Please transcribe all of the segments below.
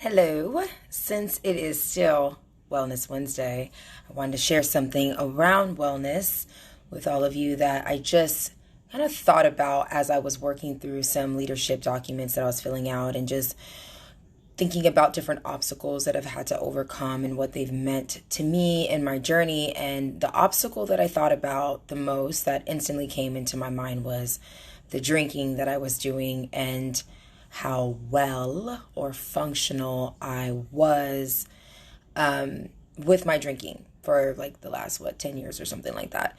Hello. Since it is still Wellness Wednesday, I wanted to share something around wellness with all of you that I just kind of thought about as I was working through some leadership documents that I was filling out and just thinking about different obstacles that I've had to overcome and what they've meant to me in my journey. And the obstacle that I thought about the most that instantly came into my mind was the drinking that I was doing and how well or functional I was with my drinking for like the last, 10 years or something like that.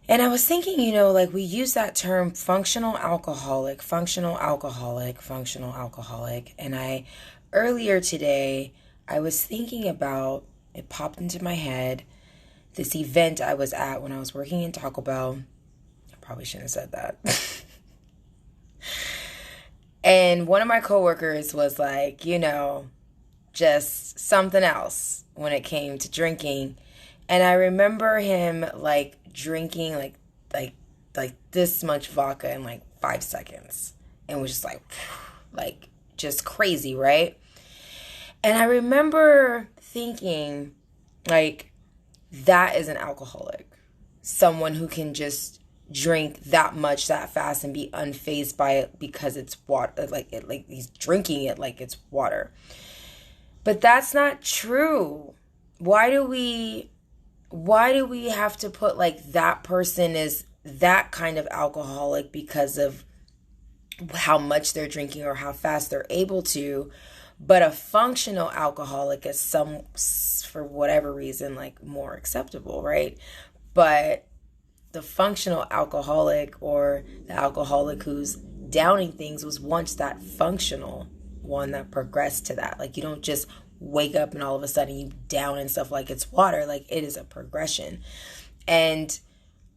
And I was thinking, like we use that term functional alcoholic, functional alcoholic, functional alcoholic. And earlier today, I was thinking about, it popped into my head, this event I was at when I was working in Taco Bell. I probably shouldn't have said that. And one of my coworkers was like, just something else when it came to drinking. And I remember him like drinking like this much vodka in like 5 seconds. And was just like just crazy, right? And I remember thinking like that is an alcoholic. Someone who can just drink that much that fast and be unfazed by it because it's water, like he's drinking it like it's water. But that's not true. Why do we have to put like that person is that kind of alcoholic because of how much they're drinking or how fast they're able to, but a functional alcoholic is for whatever reason like more acceptable, right? But the functional alcoholic or the alcoholic who's downing things was once that functional one that progressed to that. Like you don't just wake up and all of a sudden you down and stuff like it's water. Like it is a progression. And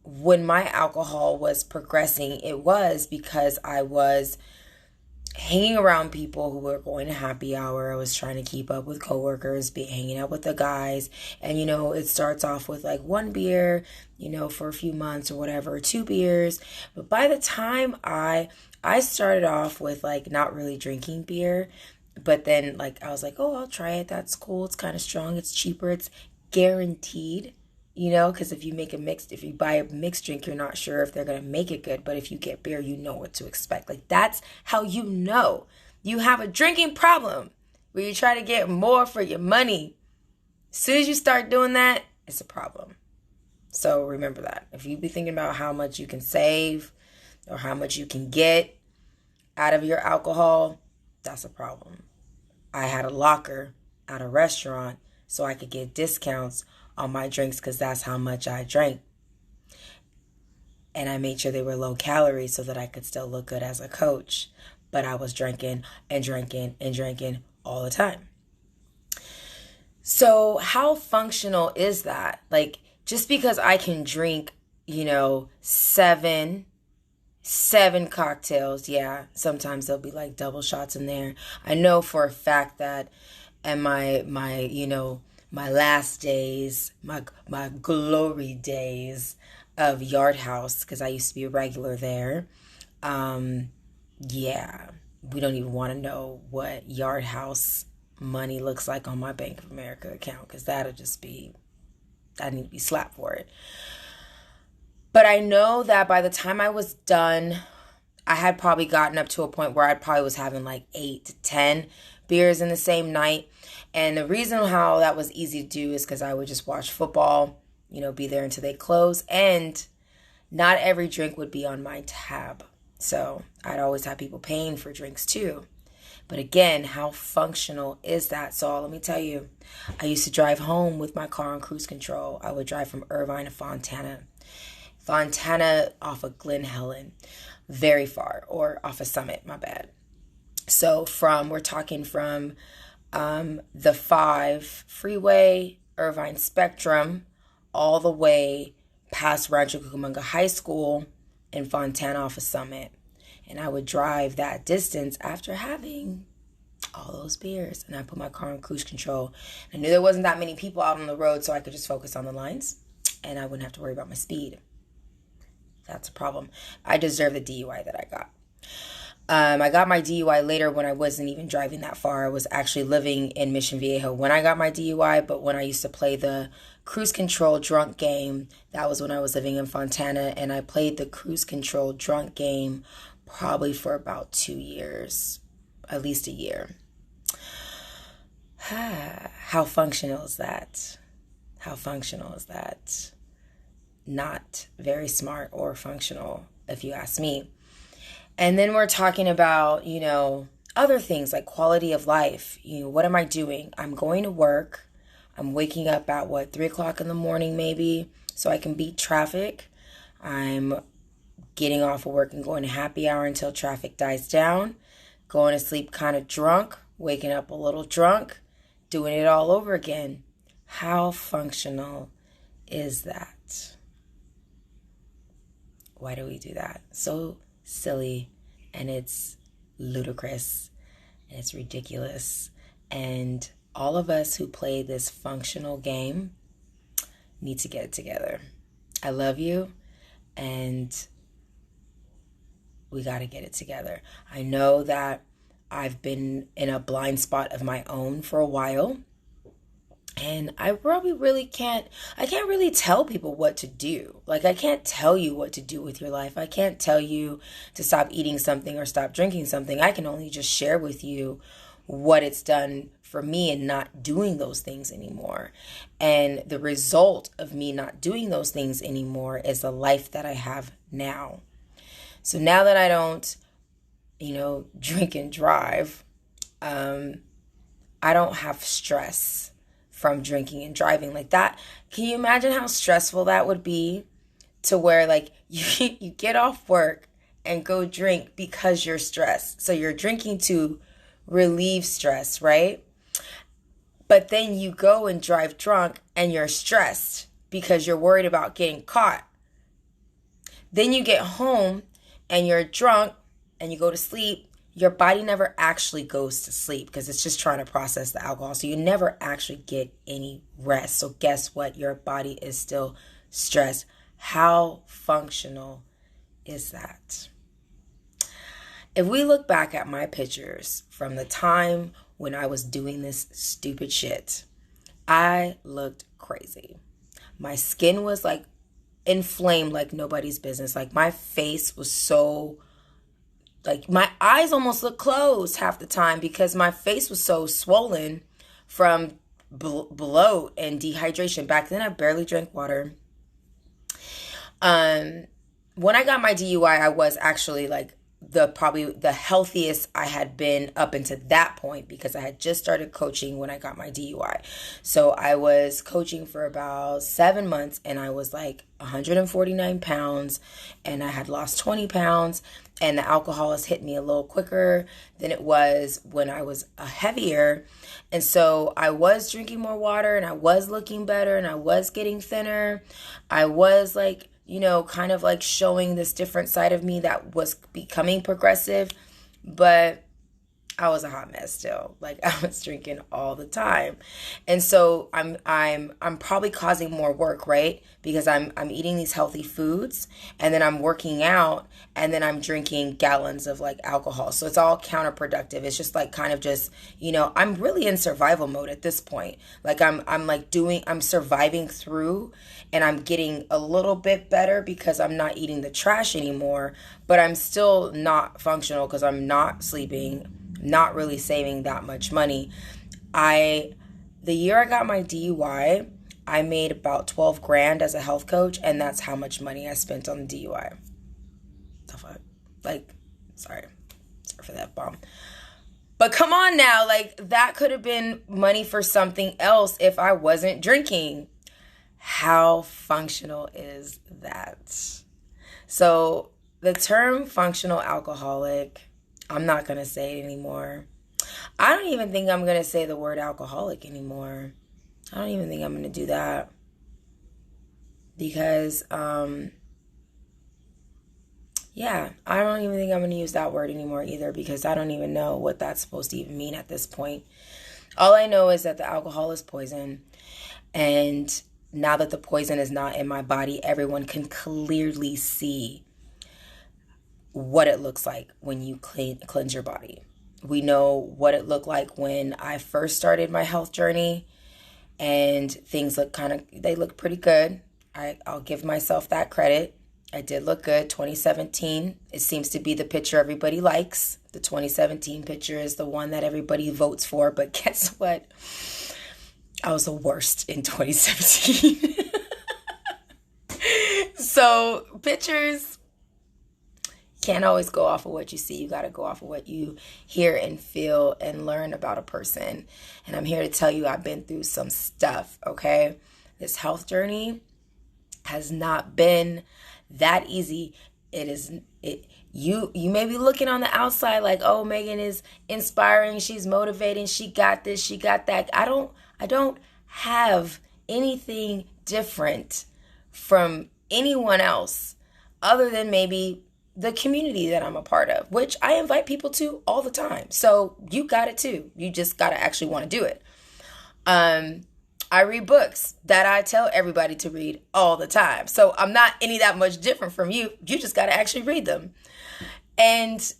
when my alcohol was progressing, it was because I was hanging around people who were going to happy hour. I was trying to keep up with coworkers, hanging out with the guys. And, it starts off with like one beer, for a few months or whatever, 2 beers. But by the time I started off with like not really drinking beer, but then like I was like, oh, I'll try it. That's cool. It's kind of strong. It's cheaper. It's guaranteed. Because if you buy a mixed drink, you're not sure if they're going to make it good. But if you get beer, you know what to expect. Like, that's how you have a drinking problem where you try to get more for your money. As soon as you start doing that, it's a problem. So remember that. If you be thinking about how much you can save or how much you can get out of your alcohol, that's a problem. I had a locker at a restaurant so I could get discounts on my drinks because that's how much I drank. And I made sure they were low calorie so that I could still look good as a coach. But I was drinking and drinking and drinking all the time. So how functional is that? Like, just because I can drink, seven cocktails, yeah, sometimes there'll be like double shots in there. I know for a fact that in my last days, my glory days of Yard House, because I used to be a regular there. Yeah, we don't even want to know what Yard House money looks like on my Bank of America account, because I need to be slapped for it. But I know that by the time I was done, I had probably gotten up to a point where I probably was having like 8 to 10 beers in the same night. And the reason how that was easy to do is because I would just watch football, be there until they close. And not every drink would be on my tab. So I'd always have people paying for drinks too. But again, how functional is that? So let me tell you, I used to drive home with my car on cruise control. I would drive from Irvine to Fontana off of Glen Helen, very far, or off of Summit, my bad. So we're talking from the 5 freeway, Irvine Spectrum, all the way past Rancho Cucamonga High School in Fontana off of Summit. And I would drive that distance after having all those beers. And I put my car on cruise control. I knew there wasn't that many people out on the road, so I could just focus on the lines. And I wouldn't have to worry about my speed. That's a problem. I deserve the DUI that I got. I got my DUI later when I wasn't even driving that far. I was actually living in Mission Viejo when I got my DUI, but when I used to play the cruise control drunk game, that was when I was living in Fontana, and I played the cruise control drunk game probably for about 2 years, at least a year. How functional is that? How functional is that? Not very smart or functional, if you ask me. And then we're talking about, other things like quality of life. What am I doing? I'm going to work. I'm waking up at 3 o'clock in the morning maybe, so I can beat traffic. I'm getting off of work and going to happy hour until traffic dies down. Going to sleep kind of drunk, waking up a little drunk, doing it all over again. How functional is that? Why do we do that? So silly, and it's ludicrous, and it's ridiculous. And all of us who play this functional game need to get it together. I love you, and we got to get it together. I know that I've been in a blind spot of my own for a while, and I probably I can't really tell people what to do. Like, I can't tell you what to do with your life. I can't tell you to stop eating something or stop drinking something. I can only just share with you what it's done for me in not doing those things anymore. And the result of me not doing those things anymore is the life that I have now. So now that I don't, drink and drive, I don't have stress from drinking and driving like that. Can you imagine how stressful that would be, to where like you get off work and go drink because you're stressed? So you're drinking to relieve stress, right? But then you go and drive drunk and you're stressed because you're worried about getting caught. Then you get home and you're drunk and you go to sleep. Your body never actually goes to sleep because it's just trying to process the alcohol. So you never actually get any rest. So guess what? Your body is still stressed. How functional is that? If we look back at my pictures from the time when I was doing this stupid shit, I looked crazy. My skin was like inflamed like nobody's business. Like, my face was so, like, my eyes almost looked closed half the time because my face was so swollen from bloat and dehydration. Back then, I barely drank water. When I got my DUI, I was actually like probably the healthiest I had been up until that point, because I had just started coaching when I got my DUI. So I was coaching for about 7 months, and I was like 149 pounds, and I had lost 20 pounds, and the alcohol has hit me a little quicker than it was when I was heavier. And so I was drinking more water, and I was looking better, and I was getting thinner. I was like, kind of like showing this different side of me that was becoming progressive, but I was a hot mess still. Like, I was drinking all the time. And so I'm probably causing more work, right? Because I'm eating these healthy foods, and then I'm working out, and then I'm drinking gallons of like alcohol. So it's all counterproductive. It's just like kind of just, I'm really in survival mode at this point. Like, I'm surviving through, and I'm getting a little bit better because I'm not eating the trash anymore, but I'm still not functional because I'm not sleeping, not really saving that much money. The year I got my DUI, I made about 12 grand as a health coach, and that's how much money I spent on the DUI. The fuck? Like, sorry for that bomb. But come on now, like, that could have been money for something else if I wasn't drinking. How functional is that? So the term functional alcoholic, I'm not going to say it anymore. I don't even think I'm going to say the word alcoholic anymore. I don't even think I'm going to do that. Because, I don't even think I'm going to use that word anymore either, because I don't even know what that's supposed to even mean at this point. All I know is that the alcohol is poison. And now that the poison is not in my body, everyone can clearly see what it looks like when you cleanse your body. We know what it looked like when I first started my health journey, and things they look pretty good. I'll give myself that credit. I did look good. 2017, it seems to be the picture everybody likes. The 2017 picture is the one that everybody votes for, but guess what? I was the worst in 2017. So pictures can't always go off of what you see. You got to go off of what you hear and feel and learn about a person. And I'm here to tell you I've been through some stuff, okay? This health journey has not been that easy. You may be looking on the outside like, oh, Megan is inspiring, she's motivating, she got this, she got that. I don't have anything different from anyone else other than maybe the community that I'm a part of, which I invite people to all the time. So you got it too. You just got to actually want to do it. I read books that I tell everybody to read all the time. So I'm not any that much different from you. You just got to actually read them. And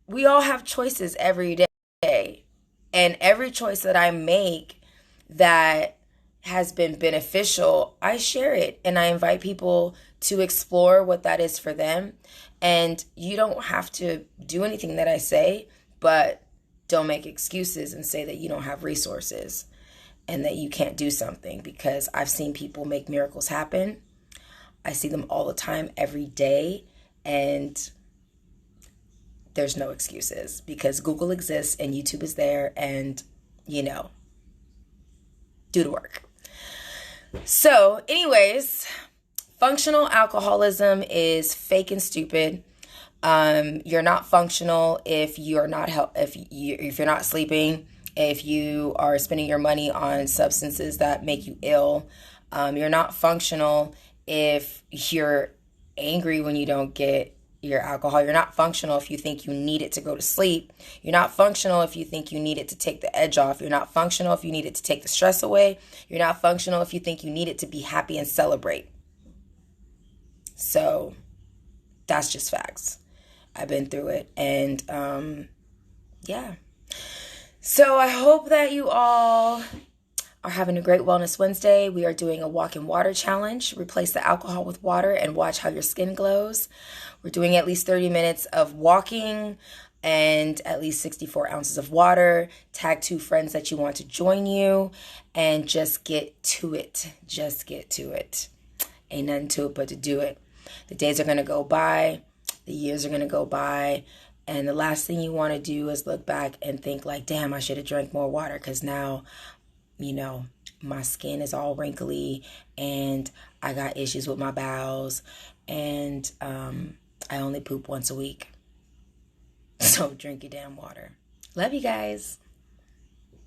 we all have choices every day. And every choice that I make that has been beneficial, I share it and I invite people to explore what that is for them. And you don't have to do anything that I say, but don't make excuses and say that you don't have resources and that you can't do something, because I've seen people make miracles happen. I see them all the time, every day, and there's no excuses because Google exists and YouTube is there, and do the work. So anyways, functional alcoholism is fake and stupid. You're not functional if you're not if you're not sleeping, if you are spending your money on substances that make you ill. You're not functional if you're angry when you don't get your alcohol. You're not functional if you think you need it to go to sleep. You're not functional if you think you need it to take the edge off. You're not functional if you need it to take the stress away. You're not functional if you think you need it to be happy and celebrate. So that's just facts. I've been through it. And yeah. So I hope that you all are having a great Wellness Wednesday. We are doing a walk in water challenge. Replace the alcohol with water and watch how your skin glows. We're doing at least 30 minutes of walking and at least 64 ounces of water. Tag 2 friends that you want to join you and just get to it. Just get to it. Ain't nothing to it but to do it. The days are going to go by. The years are going to go by. And the last thing you want to do is look back and think like, damn, I should have drank more water, because now, my skin is all wrinkly and I got issues with my bowels, and I only poop once a week. So drink your damn water. Love you guys.